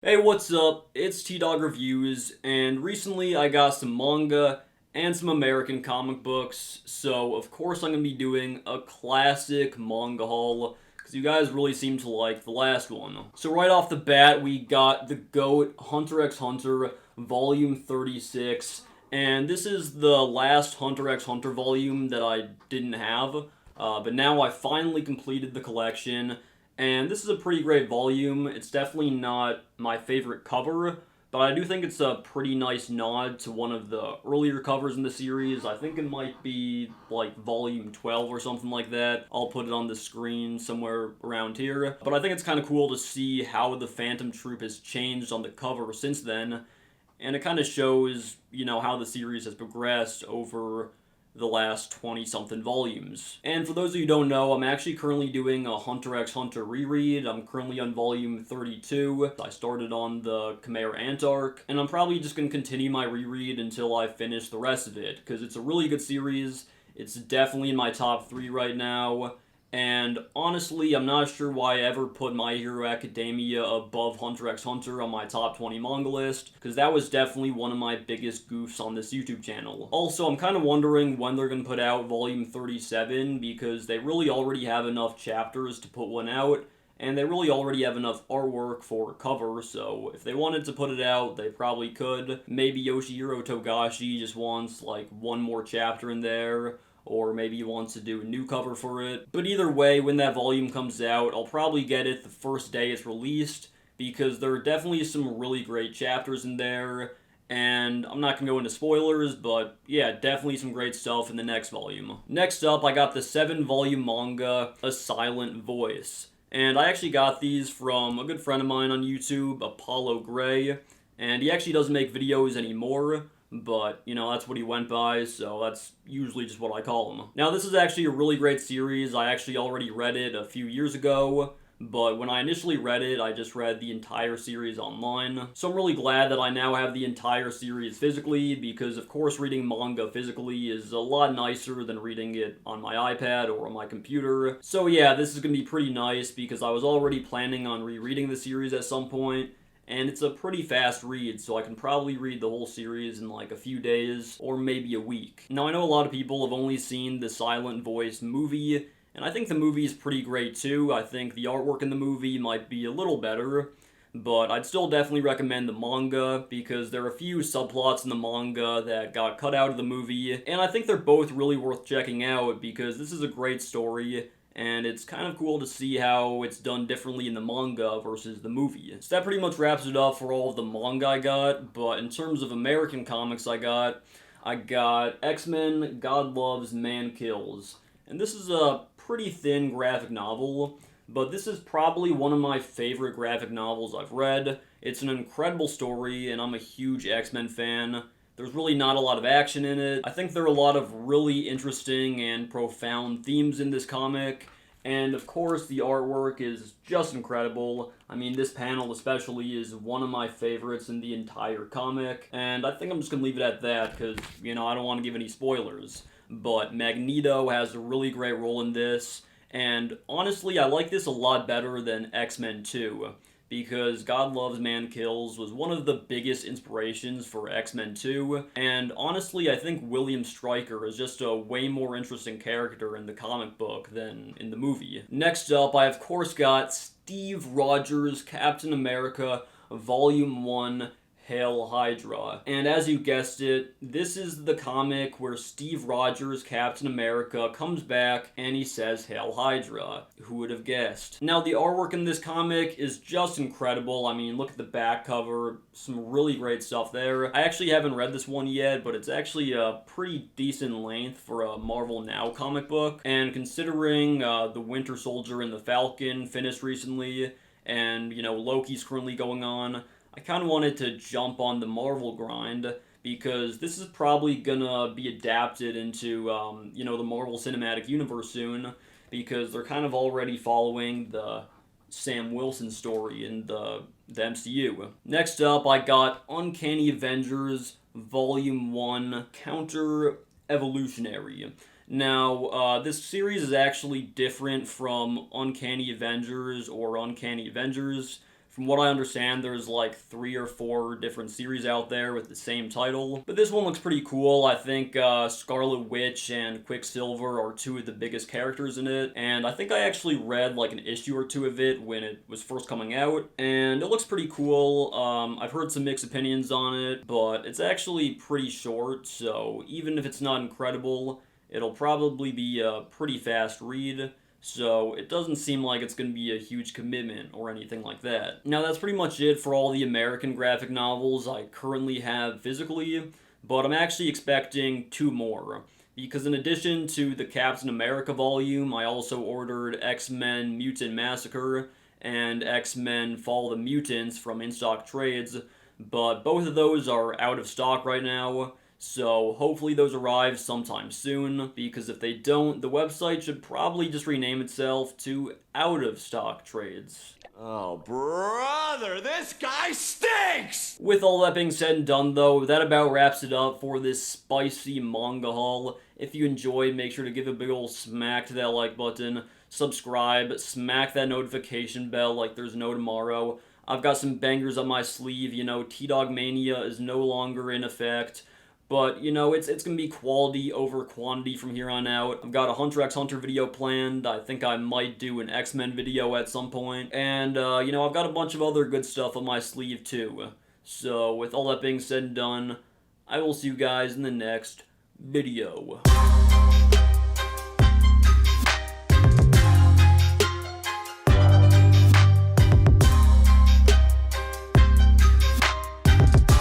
Hey, what's up? It's T-Dog Reviews, and recently I got some manga and some American comic books, so of course I'm going to be doing a classic manga haul, because you guys really seem to like the last one. So right off the bat, we got The GOAT Hunter x Hunter Volume 36, and this is the last Hunter x Hunter volume that I didn't have, but now I finally completed the collection, and this is a pretty great volume. It's definitely not my favorite cover, but I do think it's a pretty nice nod to one of the earlier covers in the series. I think it might be like volume 12 or something like that. I'll put it on the screen somewhere around here. But I think it's kind of cool to see how the Phantom Troop has changed on the cover since then. And it kind of shows, how the series has progressed over the last 20 something volumes. And for those of you who don't know, I'm actually currently doing a Hunter x Hunter reread. I'm currently on volume 32. I started on the Khmer Ant arc, and I'm probably just going to continue my reread until I finish the rest of it, because it's a really good series. It's definitely in my top 3 right now. And honestly, I'm not sure why I ever put My Hero Academia above Hunter x Hunter on my top 20 manga list, because that was definitely one of my biggest goofs on this YouTube channel. Also, I'm kind of wondering when they're going to put out Volume 37, because they really already have enough chapters to put one out, and they really already have enough artwork for a cover, so if they wanted to put it out, they probably could. Maybe Yoshihiro Togashi just wants, like, one more chapter in there, or maybe he wants to do a new cover for it. But either way, when that volume comes out, I'll probably get it the first day it's released, because there are definitely some really great chapters in there, and I'm not going to go into spoilers, but yeah, definitely some great stuff in the next volume. Next up, I got the 7-volume manga, A Silent Voice. And I actually got these from a good friend of mine on YouTube, Apollo Gray, and he actually doesn't make videos anymore, but that's what he went by, so that's usually just what I call him. Now, this is actually a really great series. I actually already read it a few years ago, but when I initially read it, I just read the entire series online. So I'm really glad that I now have the entire series physically, because of course reading manga physically is a lot nicer than reading it on my iPad or on my computer. So yeah, this is going to be pretty nice, because I was already planning on rereading the series at some point, and it's a pretty fast read, so I can probably read the whole series in like a few days, or maybe a week. Now, I know a lot of people have only seen the Silent Voice movie, and I think the movie is pretty great too. I think the artwork in the movie might be a little better, but I'd still definitely recommend the manga, because there are a few subplots in the manga that got cut out of the movie, and I think they're both really worth checking out, because this is a great story, and it's kind of cool to see how it's done differently in the manga versus the movie. So that pretty much wraps it up for all of the manga I got, but in terms of American comics I got X-Men God Loves, Man Kills. And this is a pretty thin graphic novel, but this is probably one of my favorite graphic novels I've read. It's an incredible story, and I'm a huge X-Men fan. There's really not a lot of action in it. I think there are a lot of really interesting and profound themes in this comic, and of course the artwork is just incredible. I mean, this panel especially is one of my favorites in the entire comic, and I think I'm just gonna leave it at that, because, I don't want to give any spoilers. But Magneto has a really great role in this, and honestly, I like this a lot better than X-Men 2, because God Loves, Man Kills was one of the biggest inspirations for X-Men 2, and honestly, I think William Stryker is just a way more interesting character in the comic book than in the movie. Next up, I of course got Steve Rogers' Captain America Volume 1, Hail Hydra. And as you guessed it, this is the comic where Steve Rogers, Captain America, comes back and he says Hail Hydra. Who would have guessed? Now, the artwork in this comic is just incredible. I mean, look at the back cover. Some really great stuff there. I actually haven't read this one yet, but it's actually a pretty decent length for a Marvel Now comic book. And considering the Winter Soldier and the Falcon finished recently, and, Loki's currently going on, I kind of wanted to jump on the Marvel grind, because this is probably gonna be adapted into, the Marvel Cinematic Universe soon, because they're kind of already following the Sam Wilson story in the MCU. Next up, I got Uncanny Avengers Volume 1, Counter Evolutionary. Now, this series is actually different from Uncanny Avengers or Uncanny Avengers, From what I understand, there's like 3 or 4 different series out there with the same title. But this one looks pretty cool. I think Scarlet Witch and Quicksilver are 2 of the biggest characters in it. And I think I actually read like an issue or 2 of it when it was first coming out. And it looks pretty cool. I've heard some mixed opinions on it, but it's actually pretty short. So even if it's not incredible, it'll probably be a pretty fast read. So it doesn't seem like it's going to be a huge commitment or anything like that. Now that's pretty much it for all the American graphic novels I currently have physically, but I'm actually expecting 2 more. Because in addition to the Captain America volume, I also ordered X-Men Mutant Massacre and X-Men Fall of the Mutants from In-Stock Trades, but both of those are out of stock right now. So hopefully those arrive sometime soon, because if they don't, the website should probably just rename itself to Out of Stock Trades. Oh, brother, this guy stinks! With all that being said and done though, that about wraps it up for this spicy manga haul. If you enjoyed, make sure to give a big ol' smack to that like button, subscribe, smack that notification bell like there's no tomorrow. I've got some bangers up my sleeve, T-Dog Mania is no longer in effect. But, it's going to be quality over quantity from here on out. I've got a Hunter x Hunter video planned. I think I might do an X-Men video at some point. And, I've got a bunch of other good stuff on my sleeve, too. So, with all that being said and done, I will see you guys in the next video.